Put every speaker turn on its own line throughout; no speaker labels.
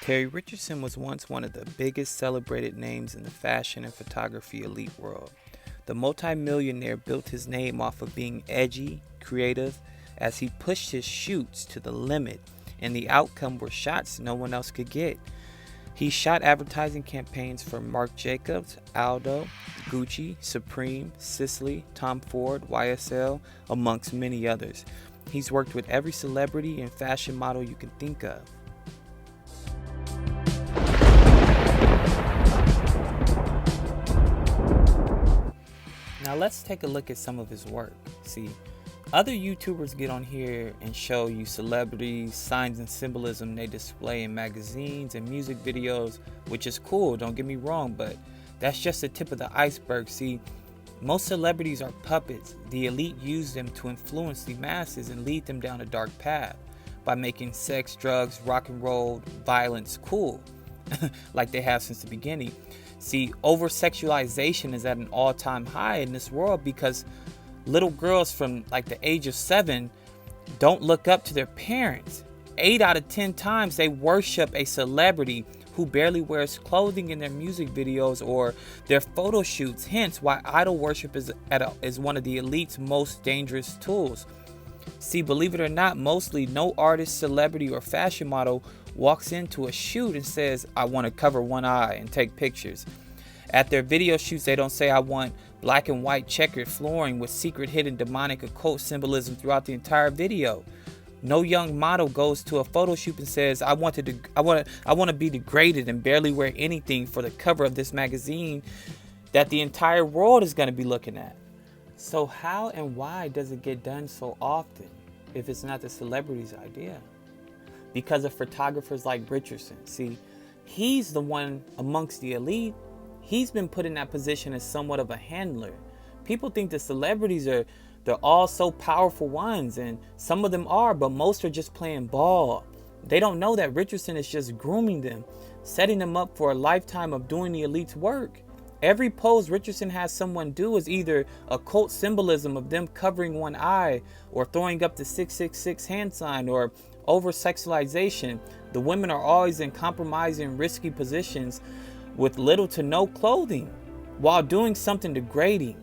Terry Richardson was once one of the biggest celebrated names in the fashion and photography elite world. The multimillionaire built his name off of being edgy, creative, as he pushed his shoots to the limit, and the outcome were shots no one else could get. He shot advertising campaigns for Marc Jacobs, Aldo, Gucci, Supreme, Sisley, Tom Ford, YSL, amongst many others. He's worked with every celebrity and fashion model you can think of. Now let's take a look at some of his work. See, other YouTubers get on here and show you celebrities, signs and symbolism they display in magazines and music videos, which is cool, don't get me wrong, but that's just the tip of the iceberg. See, most celebrities are puppets. The elite use them to influence the masses and lead them down a dark path by making sex, drugs, rock and roll, violence cool, like they have since the beginning. See, over-sexualization is at an all-time high in this world because little girls from like the age of 7 don't look up to their parents. 8 out of 10 times they worship a celebrity who barely wears clothing in their music videos or their photo shoots. Hence why idol worship is one of the elite's most dangerous tools. See, believe it or not, mostly no artist, celebrity, or fashion model walks into a shoot and says, I want to cover one eye and take pictures. At their video shoots, they don't say, I want black and white checkered flooring with secret hidden demonic occult symbolism throughout the entire video. No young model goes to a photo shoot and says, I want to be degraded and barely wear anything for the cover of this magazine that the entire world is going to be looking at. So how and why does it get done so often if it's not the celebrity's idea? Because of photographers like Richardson. See, he's the one amongst the elite. He's been put in that position as somewhat of a handler. People think the celebrities they're all so powerful ones, and some of them are, but most are just playing ball. They don't know that Richardson is just grooming them, setting them up for a lifetime of doing the elite's work. Every pose Richardson has someone do is either occult symbolism of them covering one eye or throwing up the 666 hand sign or over-sexualization. The women are always in compromising, risky positions with little to no clothing while doing something degrading.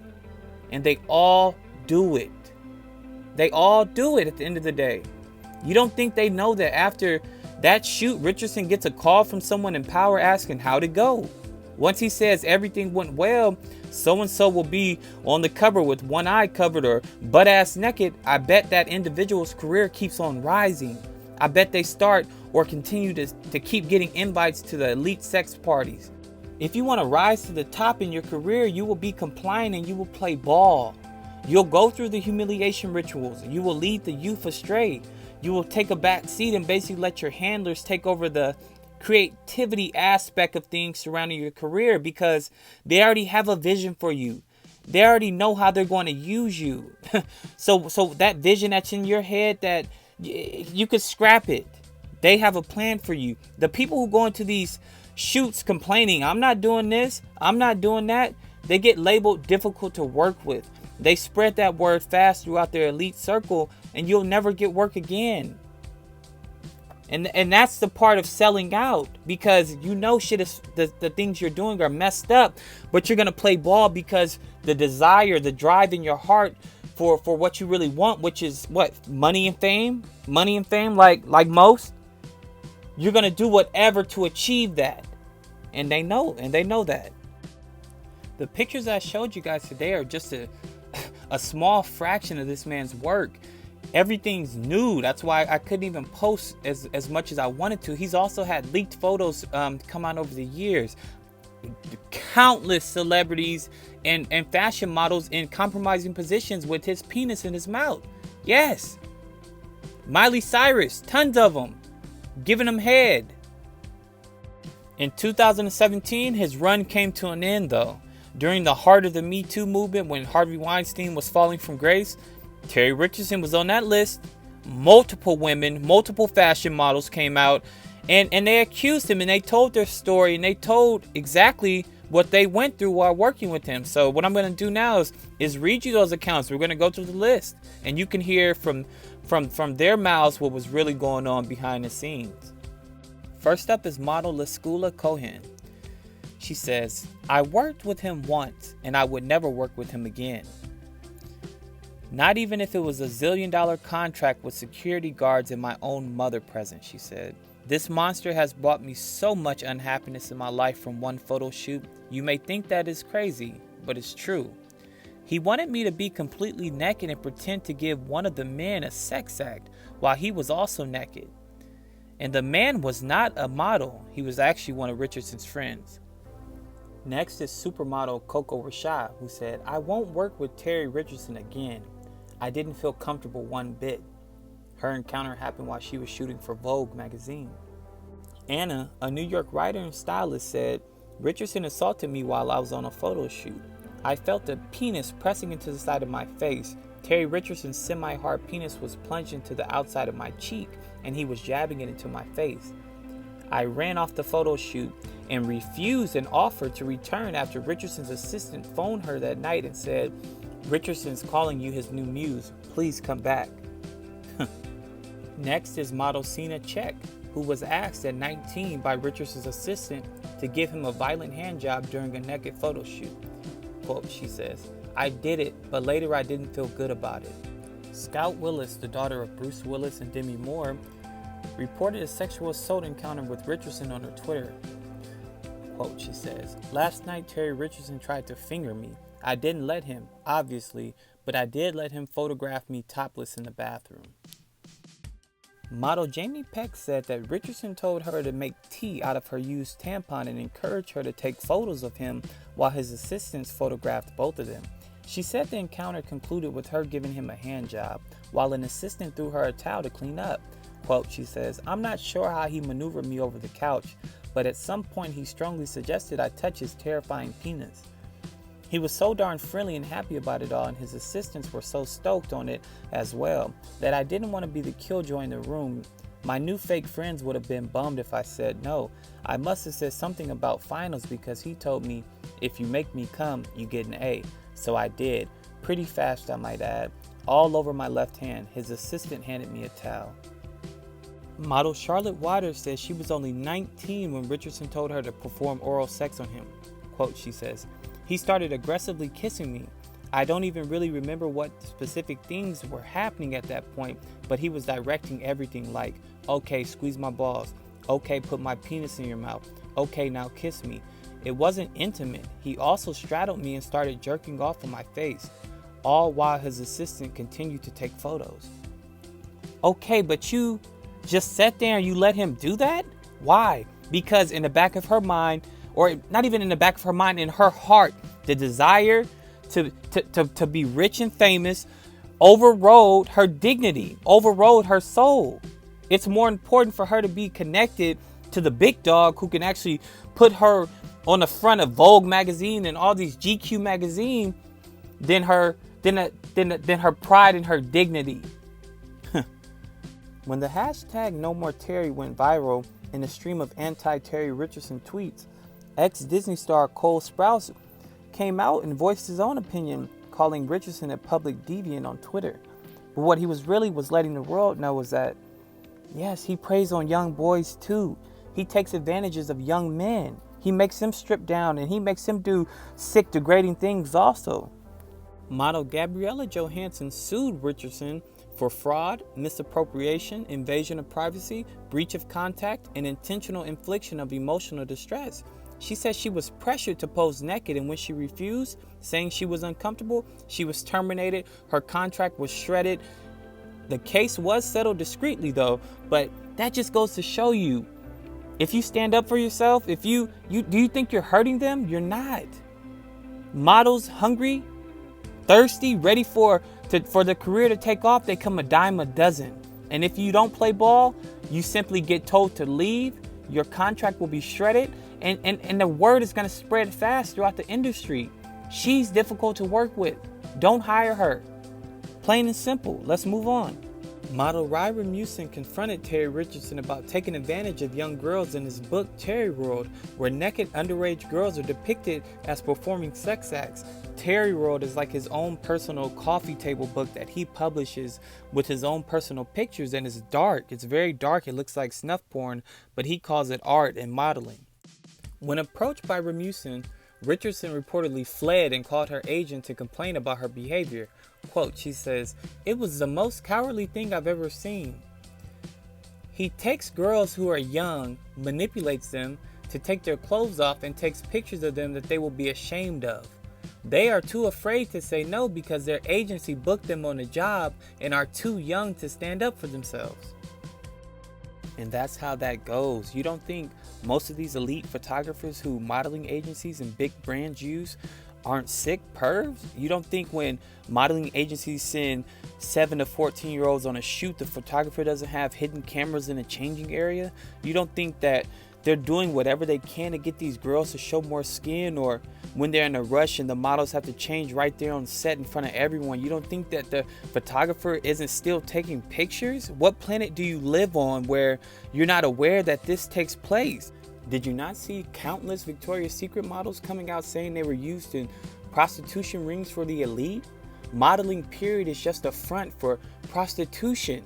And they all do it. They all do it at the end of the day. You don't think they know that after that shoot, Richardson gets a call from someone in power asking how'd it go? Once he says everything went well, so-and-so will be on the cover with one eye covered or butt-ass naked. I bet that individual's career keeps on rising. I bet they start or continue to keep getting invites to the elite sex parties. If you want to rise to the top in your career, you will be compliant and you will play ball. You'll go through the humiliation rituals. You will lead the youth astray. You will take a back seat and basically let your handlers take over the creativity aspect of things surrounding your career because they already have a vision for you. They already know how they're going to use you. So that vision that's in your head, that you could scrap it. They have a plan for you. The people who go into these shoots complaining, I'm not doing this, I'm not doing that, they get labeled difficult to work with. They spread that word fast throughout their elite circle and you'll never get work again. And that's the part of selling out, because you know shit is the things you're doing are messed up, but you're gonna play ball because the desire, the drive in your heart for what you really want, which is what? Money and fame, like most. You're gonna do whatever to achieve that, and they know that. The pictures I showed you guys today are just a small fraction of this man's work. Everything's new. That's why I couldn't even post as much as I wanted to. He's also had leaked photos come out over the years. Countless celebrities and fashion models in compromising positions with his penis in his mouth. Yes. Miley Cyrus, tons of them, giving him head. In 2017, his run came to an end though. During the heart of the Me Too movement, when Harvey Weinstein was falling from grace, Terry Richardson was on that list. Multiple women, multiple fashion models came out and they accused him and they told their story and they told exactly what they went through while working with him. So what I'm going to do now is read you those accounts. We're going to go through the list and you can hear from their mouths what was really going on behind the scenes. First up is model Laskula Cohen. She says, I worked with him once and I would never work with him again. Not even if it was $1 zillion contract with security guards and my own mother present, she said. This monster has brought me so much unhappiness in my life from one photo shoot. You may think that is crazy, but it's true. He wanted me to be completely naked and pretend to give one of the men a sex act while he was also naked. And the man was not a model. He was actually one of Richardson's friends. Next is supermodel Coco Rashad, who said, I won't work with Terry Richardson again. I didn't feel comfortable one bit. Her encounter happened while she was shooting for Vogue magazine. Anna, a New York writer and stylist, said, Richardson assaulted me while I was on a photo shoot. I felt a penis pressing into the side of my face. Terry Richardson's semi-hard penis was plunged into the outside of my cheek, and he was jabbing it into my face. I ran off the photo shoot and refused an offer to return after Richardson's assistant phoned her that night and said, Richardson's calling you his new muse. Please come back. Next is model Sina Check, who was asked at 19 by Richardson's assistant to give him a violent hand job during a naked photo shoot. Quote, she says, I did it, but later I didn't feel good about it. Scout Willis, the daughter of Bruce Willis and Demi Moore, reported a sexual assault encounter with Richardson on her Twitter. Quote, she says, last night Terry Richardson tried to finger me. I didn't let him, obviously, but I did let him photograph me topless in the bathroom. Model Jamie Peck said that Richardson told her to make tea out of her used tampon and encouraged her to take photos of him while his assistants photographed both of them. She said the encounter concluded with her giving him a hand job, while an assistant threw her a towel to clean up. Quote, she says, I'm not sure how he maneuvered me over the couch, but at some point he strongly suggested I touch his terrifying penis. He was so darn friendly and happy about it all, and his assistants were so stoked on it as well, that I didn't want to be the killjoy in the room. My new fake friends would have been bummed if I said no. I must have said something about finals because he told me, if you make me come, you get an A. So I did. Pretty fast, I might add. All over my left hand. His assistant handed me a towel. Model Charlotte Waters says she was only 19 when Richardson told her to perform oral sex on him. Quote, she says, he started aggressively kissing me. I don't even really remember what specific things were happening at that point, but he was directing everything like, okay, squeeze my balls. Okay, put my penis in your mouth. Okay, now kiss me. It wasn't intimate. He also straddled me and started jerking off on my face, all while his assistant continued to take photos. Okay, but you just sat there and you let him do that? Why? Because in the back of her mind, or not even in the back of her mind, in her heart, the desire to be rich and famous overrode her dignity, overrode her soul. It's more important for her to be connected to the big dog who can actually put her on the front of Vogue magazine and all these GQ magazine than her pride and her dignity. When the hashtag No More Terry went viral in a stream of anti-Terry Richardson tweets, ex-Disney star Cole Sprouse came out and voiced his own opinion, calling Richardson a public deviant on Twitter. But what he was letting the world know was that, yes, he preys on young boys too. He takes advantages of young men. He makes them strip down and he makes them do sick, degrading things also. Model Gabriella Johansson sued Richardson for fraud, misappropriation, invasion of privacy, breach of contract, and intentional infliction of emotional distress. She said she was pressured to pose naked, and when she refused, saying she was uncomfortable, she was terminated. Her contract was shredded. The case was settled discreetly though, but that just goes to show you, if you stand up for yourself, do you think you're hurting them? You're not. Models hungry, thirsty, ready for the career to take off, they come a dime a dozen. And if you don't play ball, you simply get told to leave. Your contract will be shredded, and the word is going to spread fast throughout the industry. She's difficult to work with. Don't hire her. Plain and simple. Let's move on. Model Ry Rasmussen confronted Terry Richardson about taking advantage of young girls in his book Terry World, where naked underage girls are depicted as performing sex acts. Terry World is like his own personal coffee table book that he publishes with his own personal pictures, and it's dark. It's very dark. It looks like snuff porn, but he calls it art and modeling. When approached by Rasmussen, Richardson reportedly fled and called her agent to complain about her behavior. Quote, she says, "It was the most cowardly thing I've ever seen. He takes girls who are young, manipulates them to take their clothes off, and takes pictures of them that they will be ashamed of. They are too afraid to say no because their agency booked them on a job and are too young to stand up for themselves." And that's how that goes. You don't think most of these elite photographers who modeling agencies and big brands use aren't sick pervs? You don't think when modeling agencies send 7 to 14-year-olds on a shoot, the photographer doesn't have hidden cameras in a changing area? You don't think that they're doing whatever they can to get these girls to show more skin, or when they're in a rush and the models have to change right there on set in front of everyone, you don't think that the photographer isn't still taking pictures? What planet do you live on where you're not aware that this takes place? Did you not see countless Victoria's Secret models coming out saying they were used in prostitution rings for the elite? Modeling period is just a front for prostitution.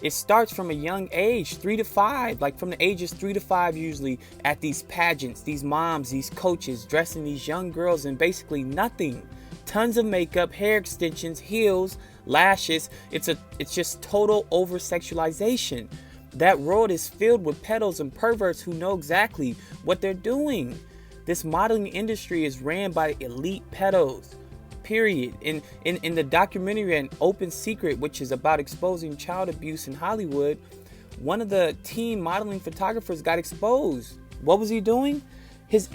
It starts from a young age, 3 to 5, like from the ages 3 to 5 usually, at these pageants, these moms, these coaches dressing these young girls in basically nothing. Tons of makeup, hair extensions, heels, lashes. It's just total over-sexualization. That world is filled with pedos and perverts who know exactly what they're doing. This modeling industry is ran by elite pedos. Period. In the documentary An Open Secret, which is about exposing child abuse in Hollywood, one of the teen modeling photographers got exposed. What was he doing? His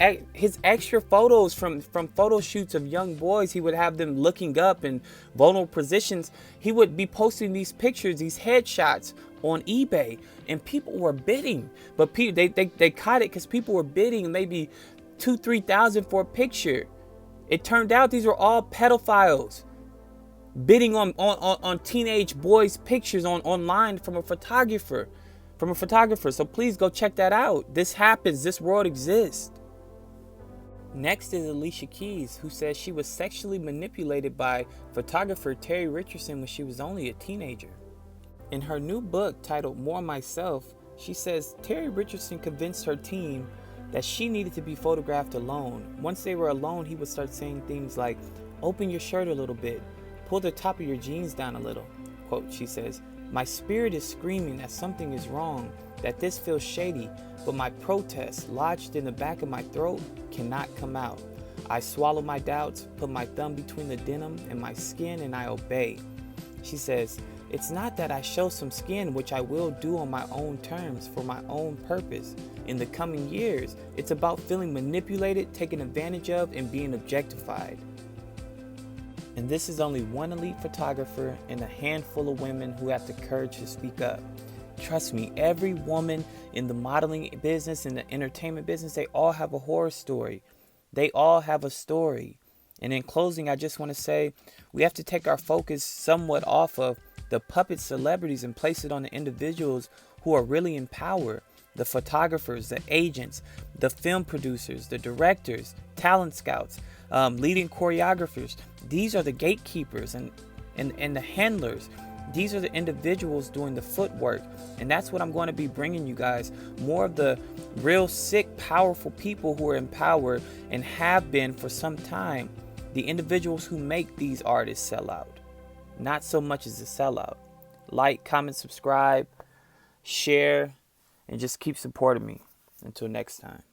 extra photos from photo shoots of young boys, he would have them looking up in vulnerable positions. He would be posting these pictures, these headshots on eBay, and people were bidding. But they caught it because people were bidding maybe $2,000-3,000 for a picture. It turned out these were all pedophiles bidding on teenage boys' pictures online from a photographer. So please go check that out. This happens. This world exists. Next is Alicia Keys, who says she was sexually manipulated by photographer Terry Richardson when she was only a teenager. In her new book titled More Myself, she says Terry Richardson convinced her team that she needed to be photographed alone. Once they were alone, he would start saying things like, "Open your shirt a little bit, pull the top of your jeans down a little." Quote, she says, "My spirit is screaming that something is wrong, that this feels shady, but my protest, lodged in the back of my throat, cannot come out. I swallow my doubts, put my thumb between the denim and my skin, and I obey." She says, "It's not that I show some skin, which I will do on my own terms for my own purpose. In the coming years, it's about feeling manipulated, taken advantage of, and being objectified." And this is only one elite photographer and a handful of women who have the courage to speak up. Trust me, every woman in the modeling business, in the entertainment business, they all have a horror story. They all have a story. And in closing, I just want to say we have to take our focus somewhat off of the puppet celebrities and place it on the individuals who are really in power. The photographers, the agents, the film producers, the directors, talent scouts, leading choreographers. These are the gatekeepers and the handlers. These are the individuals doing the footwork. And that's what I'm going to be bringing you guys. More of the real sick, powerful people who are in power and have been for some time. The individuals who make these artists sell out. Not so much as a sellout. Like, comment, subscribe, share, and just keep supporting me. Until next time.